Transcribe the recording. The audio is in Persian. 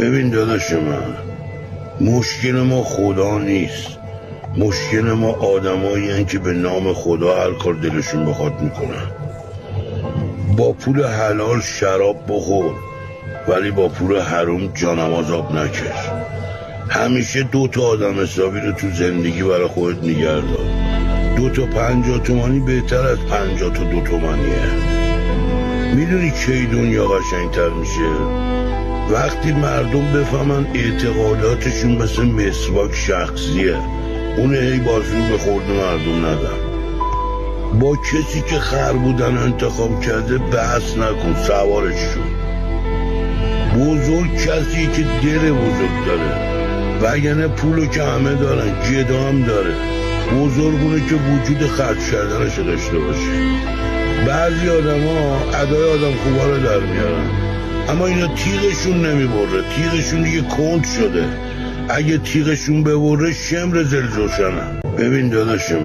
ببین داداش من، مشکل ما خدا نیست، مشکل ما آدمایی هن که به نام خدا هر کار دلشون بخواد میکنن. با پول حلال شراب بخور ولی با پول حروم جانماز آب نکش. همیشه 2 تا آدم حسابی رو تو زندگی برای خودت نگه دار. 2 تا 50 تومانی بهتر از 50 تا 2 تومانیه. میدونی کی دنیا قشنگتر میشه؟ وقتی مردم بفهمن اعتقاداتشون مثل مسواک شخصیه، اون هی بازو به خورد مردم ندن. با کسی که خر بودن انتخاب کرده بحث نکن، سوارش شو. بزرگ کسی که دل بزرگ داره، وگرنه پولو که همه دارن، گدا هم داره. بزرگونه که وجود خرج کردنش داشته باشه. بعضی آدم ها ادای آدم خوبا رو در میارن، اما اینا تیغشون نمیبره، تیغشون دیگه کند شده. اگه تیغشون ببره شمر زل جوشنن. ببین داداشم،